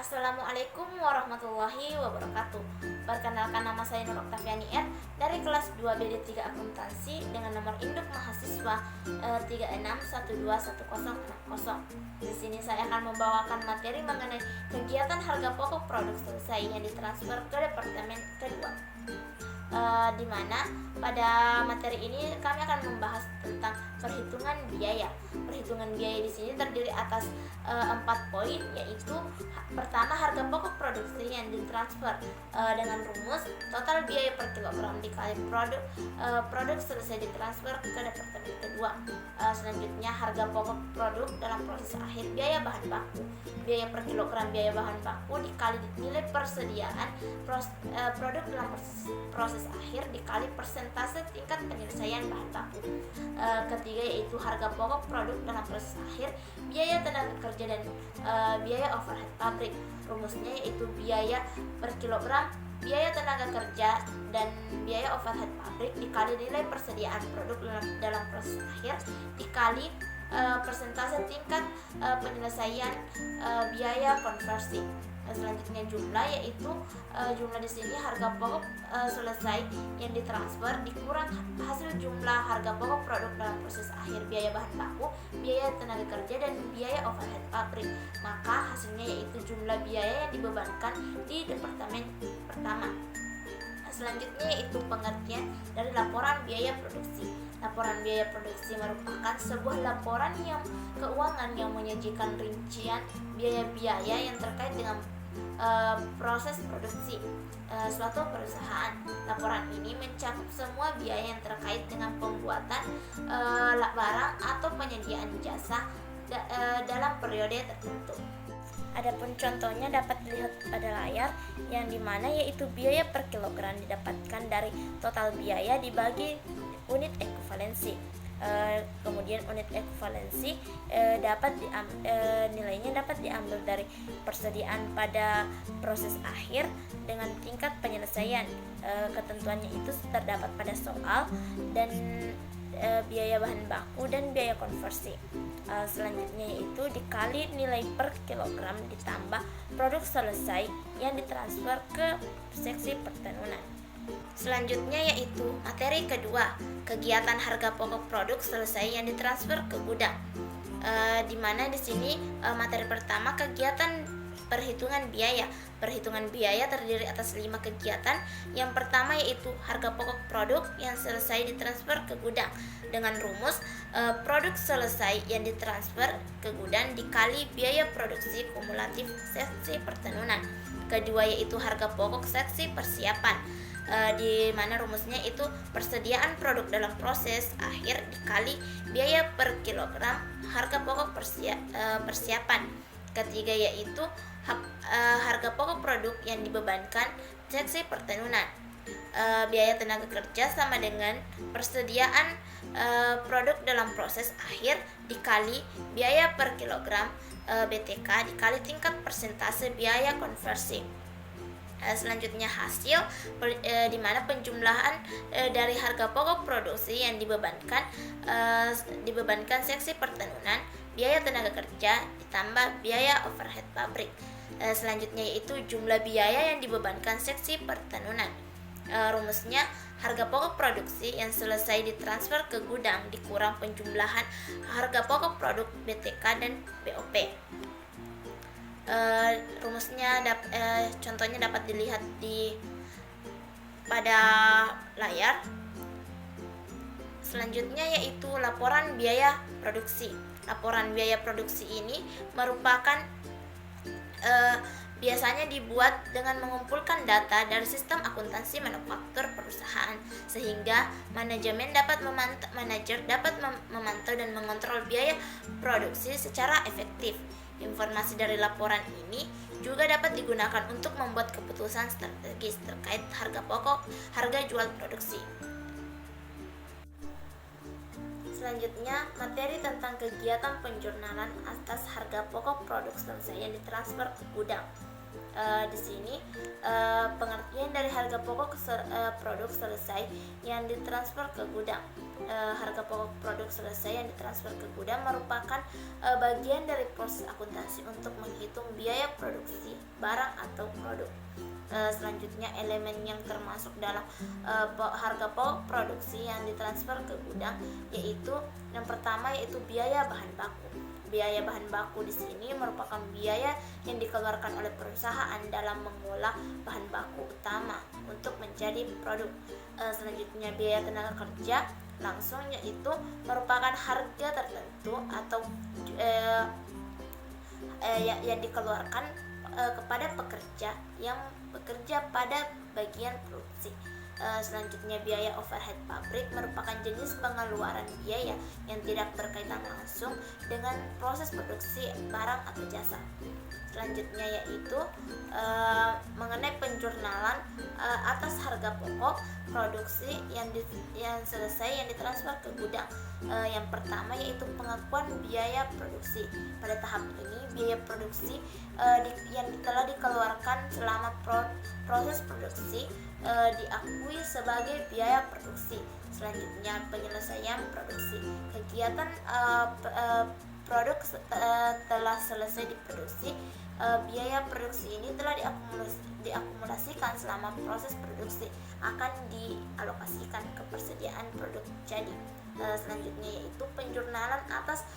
Assalamualaikum warahmatullahi wabarakatuh. Perkenalkan, nama saya Nur Oktaviani R dari kelas 2 BD3 Akuntansi dengan nomor induk mahasiswa 36121060. Di sini saya akan membawakan materi mengenai kegiatan harga pokok produk selesai yang ditransfer ke departemen kedua. Di mana pada materi ini kami akan membahas tentang perhitungan biaya. Perhitungan biaya di sini terdiri atas 4 poin, yaitu pertama, harga pokok produksi yang ditransfer dengan rumus total biaya per kilogram dikali produk selesai ditransfer ke departemen kedua. Selanjutnya, harga pokok produk dalam proses akhir biaya bahan baku. Biaya per kilogram biaya bahan baku dikali nilai persediaan produk dalam proses akhir dikali persentase tingkat penyelesaian bahan baku. Ketiga, yaitu harga pokok produk dalam proses akhir biaya tenaga kerja dan biaya overhead pabrik. Rumusnya yaitu biaya per kilogram biaya tenaga kerja dan biaya overhead pabrik dikali nilai persediaan produk dalam proses akhir dikali persentase tingkat penyelesaian biaya konversi. Selanjutnya jumlah, yaitu jumlah di sini harga pokok selesai yang ditransfer dikurang hasil jumlah harga pokok produk dalam proses akhir biaya bahan baku, biaya tenaga kerja dan biaya overhead pabrik. Maka hasilnya yaitu jumlah biaya yang dibebankan di departemen pertama. Selanjutnya yaitu pengertian dari laporan biaya produksi. Laporan biaya produksi merupakan sebuah laporan keuangan yang menyajikan rincian biaya-biaya yang terkait dengan proses produksi suatu perusahaan. Laporan ini mencakup semua biaya yang terkait dengan pembuatan barang atau penyediaan jasa dalam periode tertentu. Adapun contohnya dapat dilihat pada layar, yang dimana yaitu biaya per kilogram didapatkan dari total biaya dibagi unit ekuivalensi. Kemudian unit ekuivalensi nilainya dapat diambil dari persediaan pada proses akhir dengan tingkat penyelesaian. Ketentuannya itu terdapat pada soal dan biaya bahan baku dan biaya konversi. Selanjutnya yaitu dikali nilai per kilogram ditambah produk selesai yang ditransfer ke seksi pertenunan. Selanjutnya yaitu materi kedua, kegiatan harga pokok produk selesai yang ditransfer ke gudang. Di mana di sini materi pertama, kegiatan perhitungan biaya. Perhitungan biaya terdiri atas 5 kegiatan. Yang pertama yaitu harga pokok produk yang selesai ditransfer ke gudang dengan rumus produk selesai yang ditransfer ke gudang dikali biaya produksi kumulatif seksi pertenunan. Kedua yaitu harga pokok seksi persiapan, di mana rumusnya itu persediaan produk dalam proses akhir dikali biaya per kilogram harga pokok persiapan. Ketiga yaitu harga pokok produk yang dibebankan seksi pertenunan. Biaya tenaga kerja sama dengan persediaan produk dalam proses akhir dikali biaya per kilogram BTK dikali tingkat persentase biaya konversi. Selanjutnya hasil, di mana penjumlahan dari harga pokok produksi yang dibebankan seksi pertenunan, biaya tenaga kerja ditambah biaya overhead pabrik. Selanjutnya yaitu jumlah biaya yang dibebankan seksi pertenunan. Rumusnya harga pokok produksi yang selesai ditransfer ke gudang dikurang penjumlahan harga pokok produk BTK dan BOP. Rumusnya contohnya dapat dilihat pada layar. Selanjutnya yaitu laporan biaya produksi. Laporan biaya produksi ini merupakan biasanya dibuat dengan mengumpulkan data dari sistem akuntansi manufaktur perusahaan, sehingga manajer dapat memantau dan mengontrol biaya produksi secara efektif. Informasi dari laporan ini juga dapat digunakan untuk membuat keputusan strategis terkait harga jual produksi. Selanjutnya, materi tentang kegiatan penjurnalan atas harga pokok produk selesai yang ditransfer ke gudang. Di sini pengertian dari harga pokok produk selesai yang ditransfer ke gudang. Harga pokok produk selesai yang ditransfer ke gudang merupakan bagian dari proses akuntansi untuk menghitung biaya produksi barang atau produk. Selanjutnya, elemen yang termasuk dalam harga pokok produksi yang ditransfer ke gudang yaitu yang pertama yaitu biaya bahan baku. Biaya bahan baku di sini merupakan biaya yang dikeluarkan oleh perusahaan dalam mengolah bahan baku utama untuk menjadi produk. Selanjutnya, biaya tenaga kerja langsung yaitu merupakan harga tertentu atau yang dikeluarkan kepada pekerja yang bekerja pada bagian produksi. Selanjutnya, biaya overhead pabrik merupakan jenis pengeluaran biaya yang tidak berkaitan langsung dengan proses produksi barang atau jasa. Selanjutnya yaitu mengenai penjurnalan atas harga pokok produksi yang selesai yang ditransfer ke gudang. Yang pertama yaitu pengakuan biaya produksi. Pada tahap ini biaya produksi yang telah dikeluarkan selama proses produksi diakui sebagai biaya produksi. Selanjutnya, penyelesaian produksi. Kegiatan produk telah selesai diproduksi. Biaya produksi ini telah diakumulasikan selama proses produksi akan dialokasikan ke persediaan produk jadi. Selanjutnya yaitu penjurnalan atas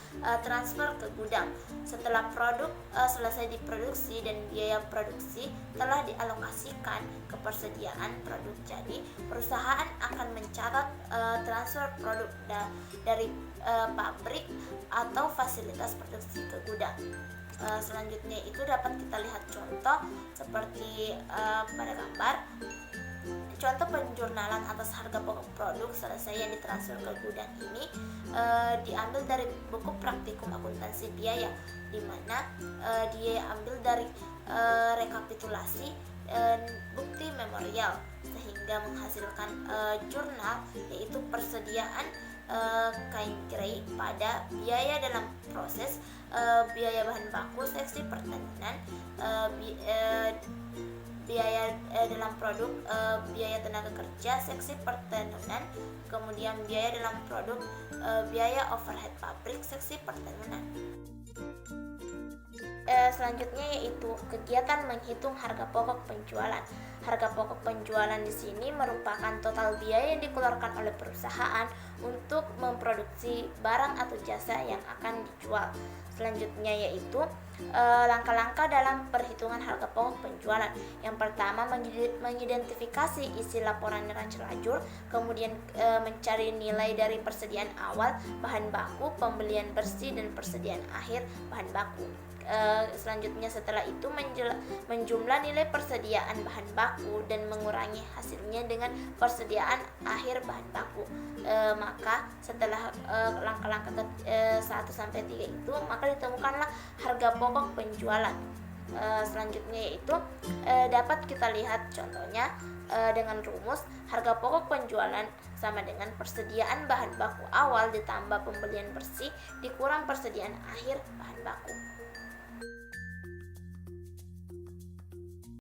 transfer ke gudang. Setelah produk selesai diproduksi dan biaya produksi telah dialokasikan ke persediaan produk jadi, perusahaan akan mencatat transfer produk dari pabrik atau fasilitas produksi ke gudang. Selanjutnya itu dapat kita lihat contoh seperti pada gambar. Contoh penjurnalan atas harga pokok produk selesai yang ditransfer ke gudang ini diambil dari buku praktikum akuntansi biaya, di mana dia ambil dari rekapitulasi bukti memorial sehingga menghasilkan jurnal yaitu persediaan kain grey pada biaya dalam proses, biaya bahan baku seksi pertanian, biaya dalam produk, biaya tenaga kerja seksi pertanian, kemudian biaya dalam produk, biaya overhead pabrik seksi pertanian. Selanjutnya yaitu kegiatan menghitung harga pokok penjualan. Harga pokok penjualan di sini merupakan total biaya yang dikeluarkan oleh perusahaan untuk memproduksi barang atau jasa yang akan dijual. Selanjutnya yaitu langkah-langkah dalam perhitungan harga pokok penjualan. Yang pertama, mengidentifikasi isi laporan neraca lajur, kemudian mencari nilai dari persediaan awal bahan baku, pembelian bersih, dan persediaan akhir bahan baku. Selanjutnya setelah itu menjumlah nilai persediaan bahan baku dan mengurangi hasilnya dengan persediaan akhir bahan baku. Maka setelah langkah-langkah 1 sampai 3 itu, maka ditemukanlah harga pokok penjualan. Selanjutnya yaitu dapat kita lihat contohnya dengan rumus harga pokok penjualan sama dengan persediaan bahan baku awal ditambah pembelian bersih dikurang persediaan akhir bahan baku.